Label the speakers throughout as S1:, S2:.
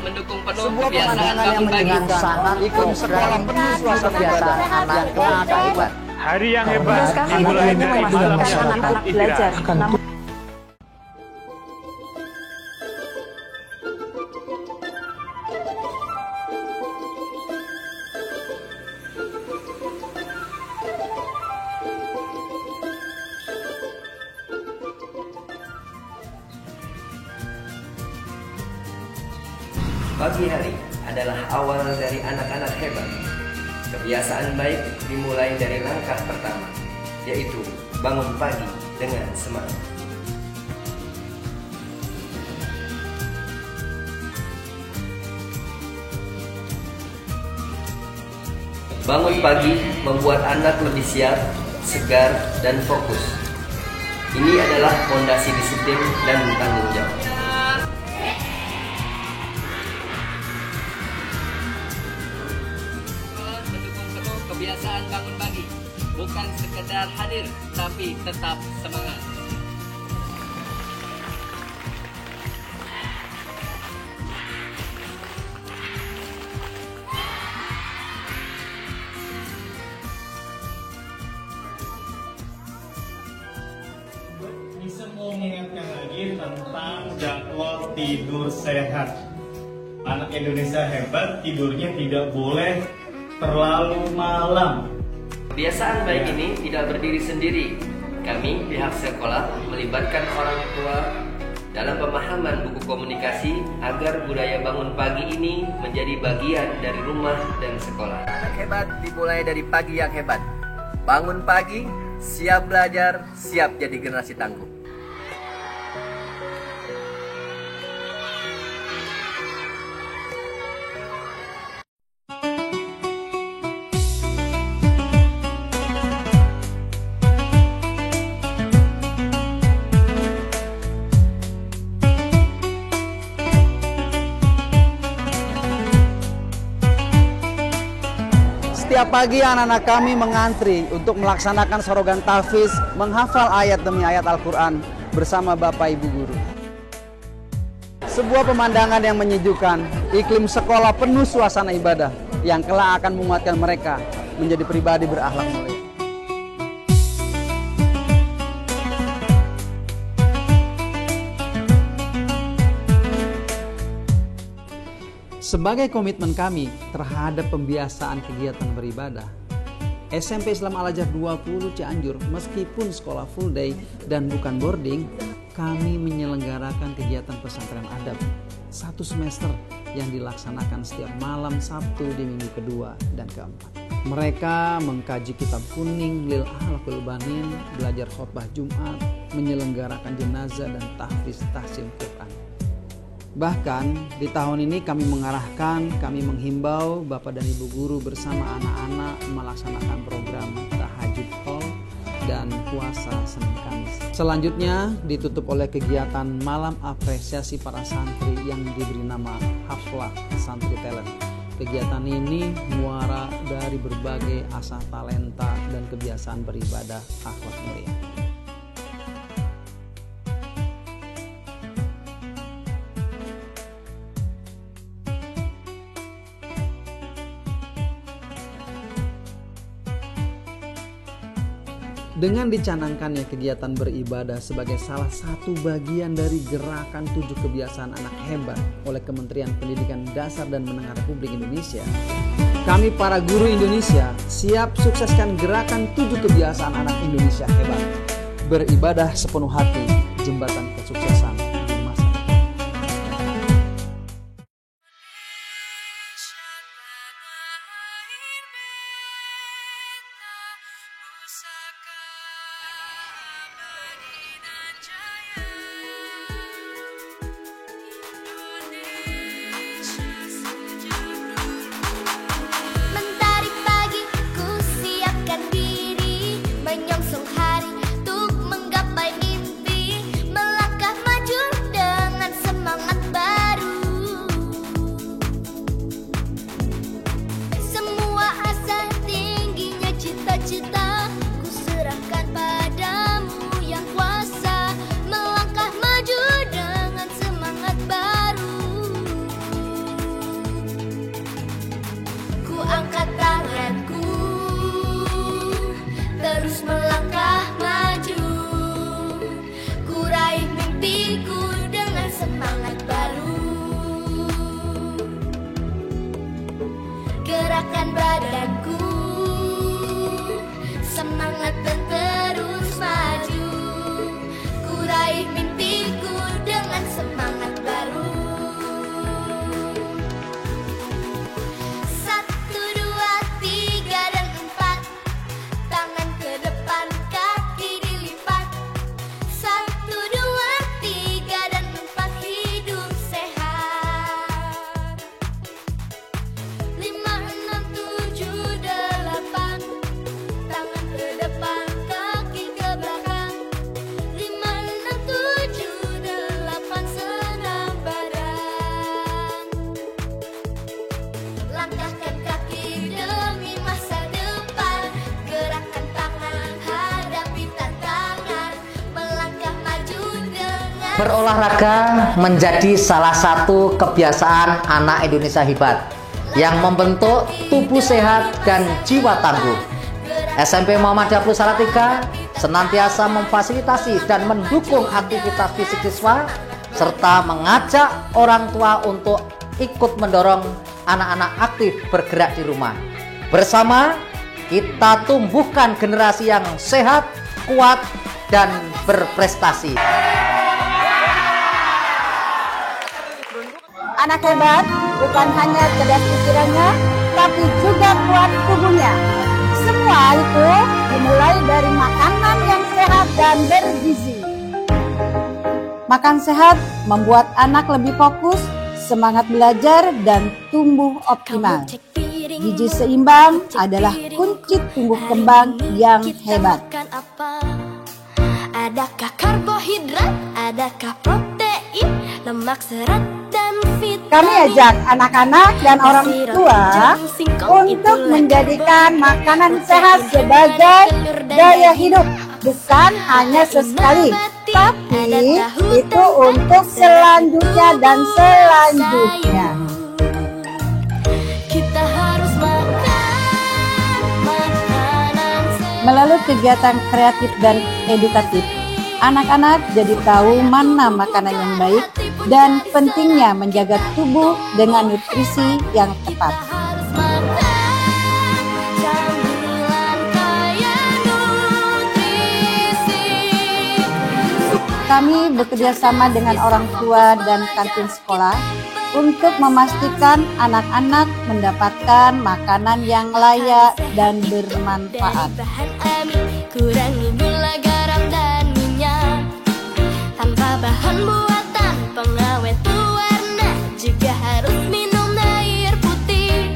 S1: mendukung penuh
S2: Sebuah
S1: kebiasaan
S2: pemandangan yang
S1: bangun pagi.
S2: menyenangkan,
S3: sangat
S2: ikut sekolah penuh suasana
S3: kegiatan
S2: ibadah
S3: anak
S2: yang kelak akan hebat.
S4: Hari yang hebat dimulai dari malam yang cukup istirahat.
S1: Pagi hari adalah awal dari anak-anak hebat. Kebiasaan baik dimulai dari langkah pertama, yaitu bangun pagi dengan semangat. Bangun pagi membuat anak lebih siap, segar, dan fokus. Ini adalah fondasi disiplin dan tanggung jawab. Mendukung penuh kebiasaan bangun pagi, bukan sekedar hadir, tapi tetap semangat.
S4: Bisa mau mengingatkan lagi tentang jadwal tidur sehat. Anak Indonesia hebat, tidurnya tidak boleh terlalu malam.
S1: Kebiasaan baik ini tidak berdiri sendiri. Kami, pihak sekolah, melibatkan orang tua dalam pemahaman buku komunikasi agar budaya bangun pagi ini menjadi bagian dari rumah dan sekolah. Anak hebat dimulai dari pagi yang hebat. Bangun pagi, siap belajar, siap jadi generasi tangguh.
S2: Setiap pagi anak-anak kami mengantri untuk melaksanakan sorogan tahfiz, menghafal ayat demi ayat Al-Quran bersama Bapak Ibu Guru. Sebuah pemandangan yang menyejukkan, iklim sekolah penuh suasana ibadah yang kelak akan menguatkan mereka menjadi pribadi berakhlak mulia. Sebagai komitmen kami terhadap pembiasaan kegiatan beribadah, SMP Islam Al-Azhar 20 Cianjur meskipun sekolah full day dan bukan boarding, kami menyelenggarakan kegiatan pesantren adab 1 semester yang dilaksanakan setiap malam Sabtu di minggu kedua dan keempat. Mereka mengkaji kitab kuning Lil Ahlakul Banin, belajar khotbah Jumat, menyelenggarakan jenazah dan tahfiz tahsin Quran. Bahkan di tahun ini kami menghimbau Bapak dan Ibu Guru bersama anak-anak melaksanakan program tahajud hall dan puasa Senin Kamis. Selanjutnya ditutup oleh kegiatan malam apresiasi para santri yang diberi nama Haflah Santri Talent. Kegiatan ini muara dari berbagai asah talenta dan kebiasaan beribadah akhlak mulia. Dengan dicanangkannya kegiatan beribadah sebagai salah satu bagian dari gerakan 7 kebiasaan anak hebat oleh Kementerian Pendidikan Dasar dan Menengah Republik Indonesia, kami para guru Indonesia siap sukseskan gerakan 7 kebiasaan anak Indonesia hebat. Beribadah sepenuh hati, jembatan kesuksesan di masa depan.
S5: Mentari pagi, ku siapkan diri, menyongsong hari untuk menggapai mimpi, melangkah maju. semangat baru. Gerakan badanku, semangat dan terus maju. Ku raih mimpiku dengan semangat baru. 1, 2, 3 dan 4, tangan ke depan, kaki dilipat. 1, 2, 3 dan 4, hidup sehat. 5, 6, 7, 8, tangan ke depan, kaki ke belakang. 5, 6, 7, 8, senam badan. Langkahkan kaki demi masa depan. Gerakkan tangan, hadapi tantangan. Melangkah maju dengan
S3: Berolahraga menjadi salah satu kebiasaan anak Indonesia hebat yang membentuk tubuh sehat dan jiwa tangguh. SMP Muhammadiyah Plus Salatiga senantiasa memfasilitasi dan mendukung aktivitas fisik siswa serta mengajak orang tua untuk ikut mendorong anak-anak aktif bergerak di rumah. Bersama kita tumbuhkan generasi yang sehat, kuat, dan berprestasi.
S4: Anak hebat bukan hanya cerdas pikirannya, tapi juga kuat tubuhnya. Semua itu dimulai dari makanan yang sehat dan bergizi. Makan sehat membuat anak lebih fokus, semangat belajar, dan tumbuh optimal. Gizi seimbang adalah kunci tumbuh kembang yang hebat.
S5: Adakah karbohidrat, adakah protein, lemak, serat, dan vitamin.
S4: Kami ajak anak-anak dan orang tua untuk menjadikan makanan sehat sebagai gaya hidup, bukan hanya sesekali, tapi itu untuk selanjutnya dan selanjutnya.
S5: Kita harus makan makanan sehat.
S4: Melalui kegiatan kreatif dan edukatif, anak-anak jadi tahu mana makanan yang baik dan pentingnya menjaga tubuh dengan nutrisi yang tepat.
S5: Harus makan camilan kaya nutrisi.
S4: Kami bekerja sama dengan orang tua dan kantin sekolah untuk memastikan anak-anak mendapatkan makanan yang layak dan bermanfaat.
S5: Dari bahan amin, kurangi gula, garam, dan minyak. Tanpa bahan buatan, pengawet pewarna, juga harus minum air putih.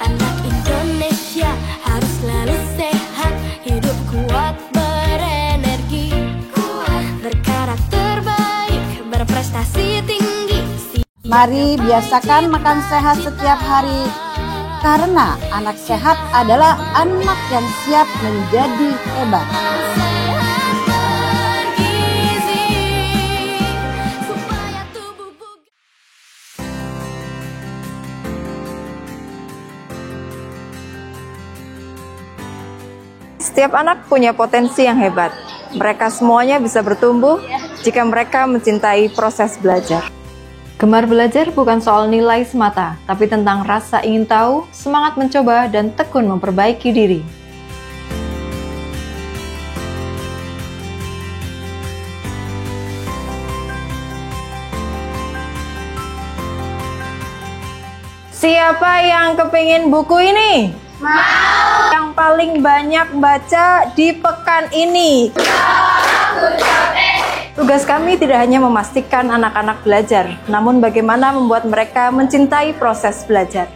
S5: Anak Indonesia harus selalu sehat, hidup kuat, berenergi, berkarakter baik, berprestasi tinggi.
S4: Mari biasakan makan sehat setiap hari, karena anak sehat adalah anak yang siap menjadi hebat.
S5: Sehat bergizi, supaya tubuh bugar.
S6: Setiap anak punya potensi yang hebat. Mereka semuanya bisa bertumbuh jika mereka mencintai proses belajar. Gemar belajar bukan soal nilai semata, tapi tentang rasa ingin tahu, semangat mencoba, dan tekun memperbaiki diri. Siapa yang kepingin buku ini? Mau! Yang paling banyak baca di pekan ini? Tugas kami tidak hanya memastikan anak-anak belajar, namun bagaimana membuat mereka mencintai proses belajar.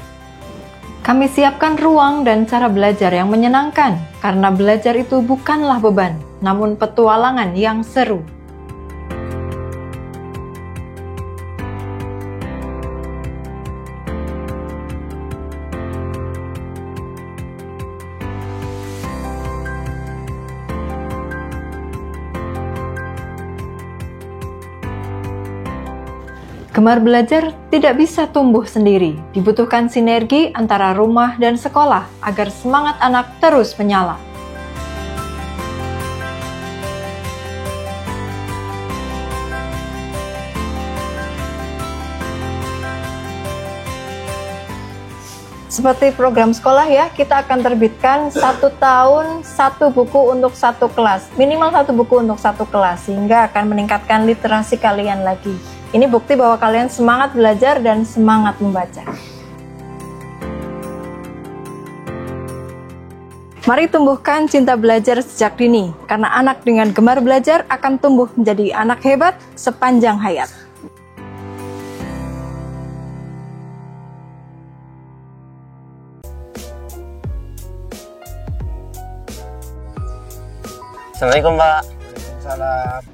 S6: Kami siapkan ruang dan cara belajar yang menyenangkan, karena belajar itu bukanlah beban, namun petualangan yang seru. Gemar belajar tidak bisa tumbuh sendiri. Dibutuhkan sinergi antara rumah dan sekolah agar semangat anak terus menyala. Seperti program sekolah ya, kita akan terbitkan 1 tahun 1 buku untuk 1 kelas. Minimal 1 buku untuk 1 kelas, sehingga akan meningkatkan literasi kalian lagi. Ini bukti bahwa kalian semangat belajar dan semangat membaca. Mari tumbuhkan cinta belajar sejak dini, karena anak dengan gemar belajar akan tumbuh menjadi anak hebat sepanjang hayat.
S7: Assalamualaikum, Pak.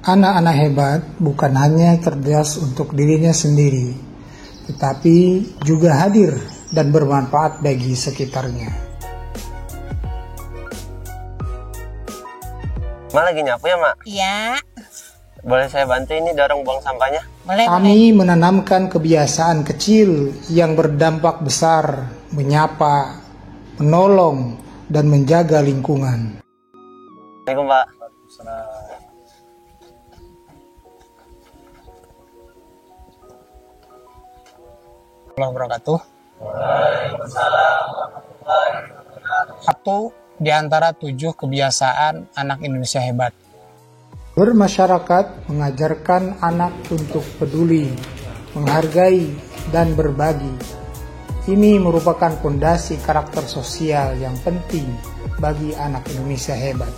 S8: Anak-anak hebat bukan hanya cerdas untuk dirinya sendiri, tetapi juga hadir dan bermanfaat bagi sekitarnya.
S7: Mak lagi nyapu ya, Mak?
S9: Iya.
S7: Boleh saya bantu ini dorong buang sampahnya?
S9: Boleh.
S8: Kami menanamkan kebiasaan kecil yang berdampak besar, menyapa, menolong, dan menjaga lingkungan.
S7: Assalamualaikum, Pak.
S8: Wabarakatuh. Satu di antara 7 kebiasaan anak Indonesia hebat. Bermasyarakat mengajarkan anak untuk peduli, menghargai, dan berbagi. Ini merupakan fondasi karakter sosial yang penting bagi anak Indonesia hebat.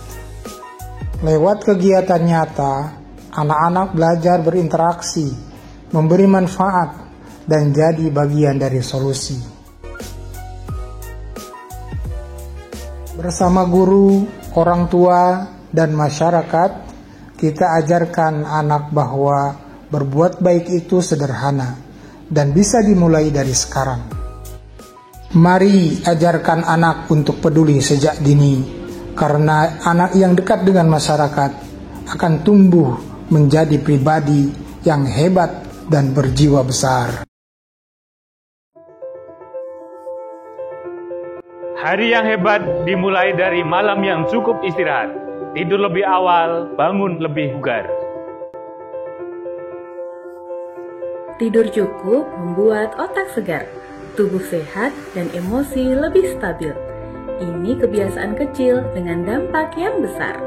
S8: Lewat kegiatan nyata, anak-anak belajar berinteraksi, memberi manfaat, dan jadi bagian dari solusi. Bersama guru, orang tua, dan masyarakat, kita ajarkan anak bahwa berbuat baik itu sederhana dan bisa dimulai dari sekarang. Mari ajarkan anak untuk peduli sejak dini, karena anak yang dekat dengan masyarakat akan tumbuh menjadi pribadi yang hebat dan berjiwa besar.
S10: Hari yang hebat dimulai dari malam yang cukup istirahat. Tidur lebih awal, bangun lebih bugar.
S11: Tidur cukup membuat otak segar, tubuh sehat, dan emosi lebih stabil. Ini kebiasaan kecil dengan dampak yang besar.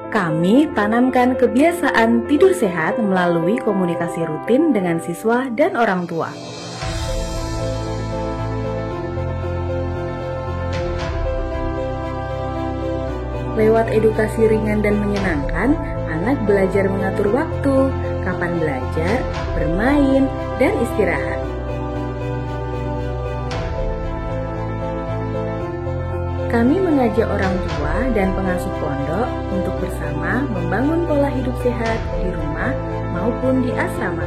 S11: Kami tanamkan kebiasaan tidur sehat melalui komunikasi rutin dengan siswa dan orang tua. Lewat edukasi ringan dan menyenangkan, anak belajar mengatur waktu, kapan belajar, bermain, dan istirahat. Kami mengajak orang tua dan pengasuh pondok untuk bersama membangun pola hidup sehat di rumah maupun di asrama.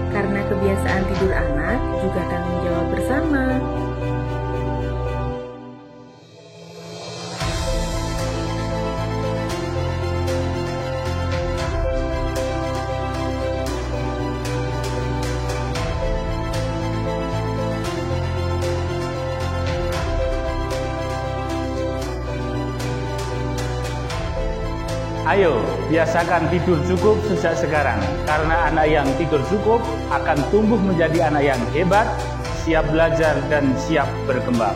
S11: Karena kebiasaan tidur anak juga tanggung jawab bersama.
S10: Ayo, biasakan tidur cukup sejak sekarang, karena anak yang tidur cukup akan tumbuh menjadi anak yang hebat, siap belajar dan siap berkembang.